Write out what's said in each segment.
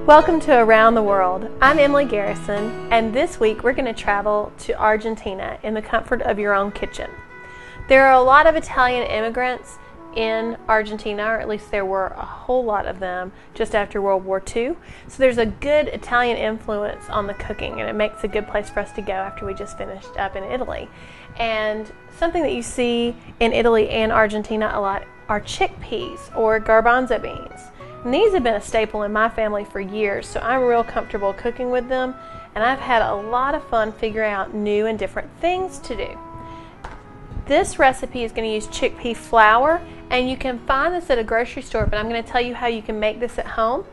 Welcome to Around the World. I'm Emily Garrison, and this week we're going to travel to Argentina in the comfort of your own kitchen. There are a lot of Italian immigrants in Argentina, or at least there were a whole lot of them just after World War II. So there's a good Italian influence on the cooking, and it makes a good place for us to go after we just finished up in Italy. And something that you see in Italy and Argentina a lot are chickpeas or garbanzo beans. And these have been a staple in my family for years, so I'm real comfortable cooking with them, and I've had a lot of fun figuring out new and different things to do. This recipe is going to use chickpea flour, and you can find this at a grocery store, but I'm going to tell you how you can make this at home.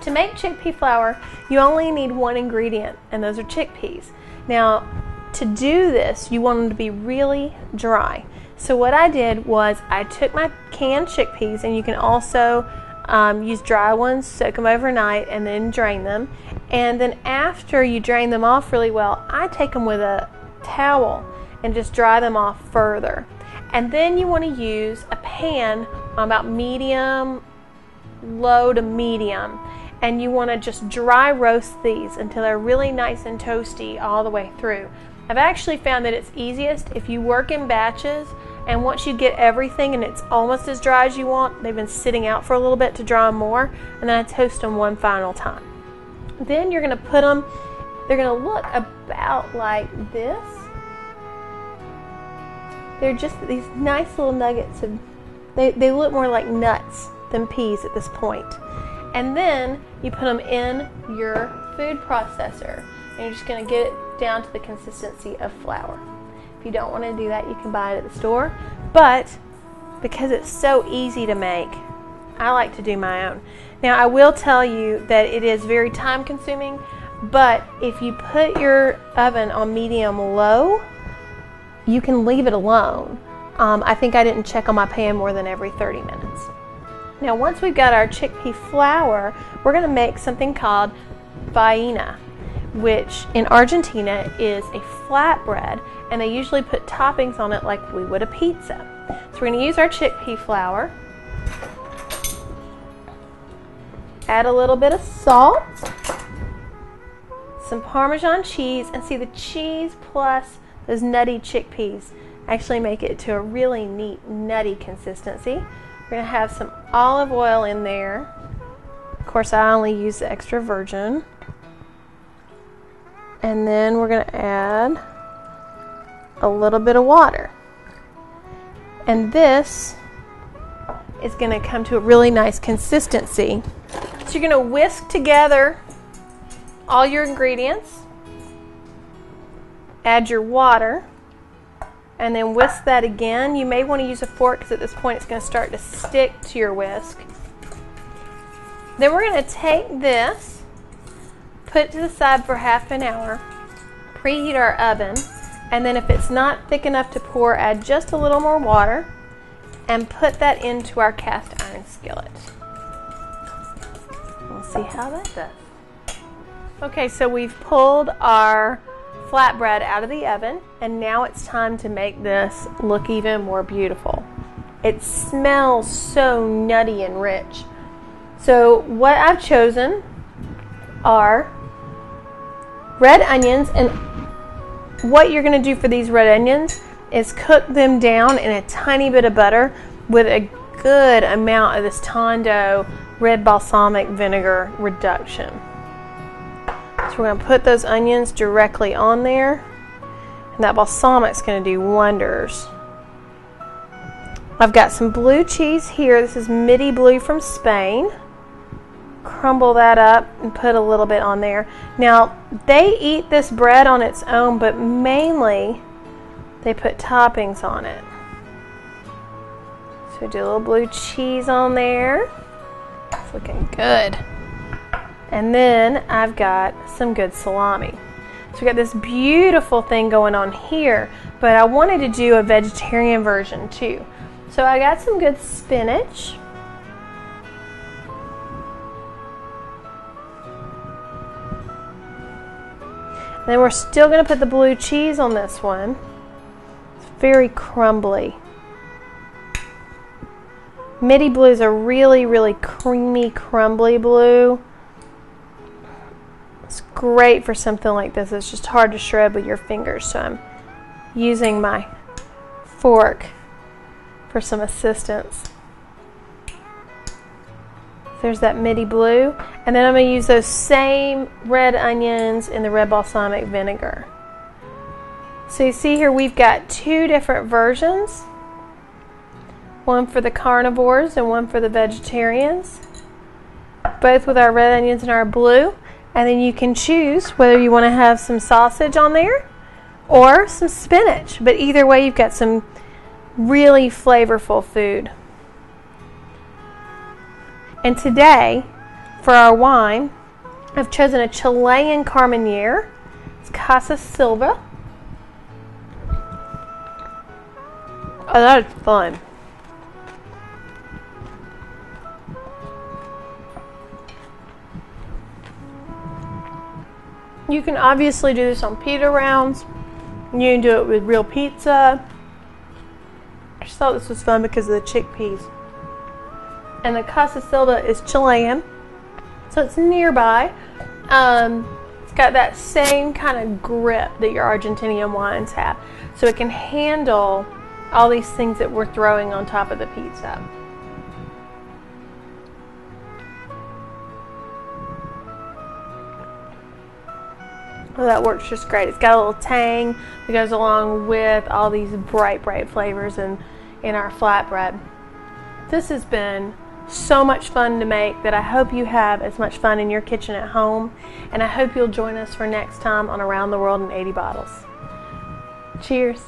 To make chickpea flour, you only need one ingredient, and those are chickpeas. Now, to do this, you want them to be really dry. So what I did was I took my canned chickpeas, and you can also use dry ones, soak them overnight, and then drain them. And then after you drain them off really well, I take them with a towel and just dry them off further. And then you want to use a pan on about medium, low to medium, and you want to just dry roast these until they're really nice and toasty all the way through. I've actually found that it's easiest if you work in batches, and once you get everything and it's almost as dry as you want, they've been sitting out for a little bit to dry them more, and then I toast them one final time. Then you're going to put them, they're going to look about like this. They're just these nice little nuggets of, they look more like nuts than peas at this point. And then you put them in your food processor, and you're just going to get it down to the consistency of flour. If you don't want to do that, you can buy it at the store, but because it's so easy to make, I like to do my own. Now, I will tell you that it is very time consuming, but if you put your oven on medium low, you can leave it alone. I think I didn't check on my pan more than every 30 minutes. Now, once we've got our chickpea flour, we're going to make something called faina, which in Argentina is a flatbread, and they usually put toppings on it like we would a pizza. So we're going to use our chickpea flour, add a little bit of salt, some Parmesan cheese, and see, the cheese plus those nutty chickpeas actually make it to a really neat nutty consistency. We're going to have some olive oil in there. Of course, I only use the extra virgin. And then we're going to add a little bit of water. And this is going to come to a really nice consistency. So you're going to whisk together all your ingredients, add your water, and then whisk that again. You may want to use a fork because at this point it's going to start to stick to your whisk. Then we're going to take this, put it to the side for half an hour, preheat our oven, and then if it's not thick enough to pour, add just a little more water and put that into our cast iron skillet. We'll see how that does. Okay, so we've pulled our flatbread out of the oven, and now it's time to make this look even more beautiful. It smells so nutty and rich. So what I've chosen are red onions, and what you're going to do for these red onions is cook them down in a tiny bit of butter with a good amount of this tondo red balsamic vinegar reduction. So we're going to put those onions directly on there, and that balsamic's going to do wonders. I've got some blue cheese here. This is miti bleu from Spain. Crumble that up and put a little bit on there. Now, they eat this bread on its own, but mainly they put toppings on it. So do a little blue cheese on there. It's looking good. And then I've got some good salami. So we got this beautiful thing going on here, but I wanted to do a vegetarian version too. So I got some good spinach. Then we're still going to put the blue cheese on this one. It's very crumbly. Miti blue is a really, really creamy, crumbly blue. great for something like this. It's just hard to shred with your fingers, so I'm using my fork for some assistance. There's that miti bleu, and then I'm going to use those same red onions in the red balsamic vinegar. So you see here we've got two different versions, one for the carnivores and one for the vegetarians, both with our red onions and our blue. And then you can choose whether you want to have some sausage on there or some spinach, but either way you've got some really flavorful food. And today for our wine I've chosen a Chilean Carmenere. It's Casa Silva. Oh, that is fun. You can obviously do this on pita rounds. You can do it with real pizza. I just thought this was fun because of the chickpeas. And the Casa Silva is Chilean, so it's nearby. It's got that same kind of grip that your Argentinian wines have, so it can handle all these things that we're throwing on top of the pizza. Well, that works just great. It's got a little tang that goes along with all these bright flavors in our flatbread. This has been so much fun to make that I hope you have as much fun in your kitchen at home, and I hope you'll join us for next time on Around the World in 80 Bottles. Cheers.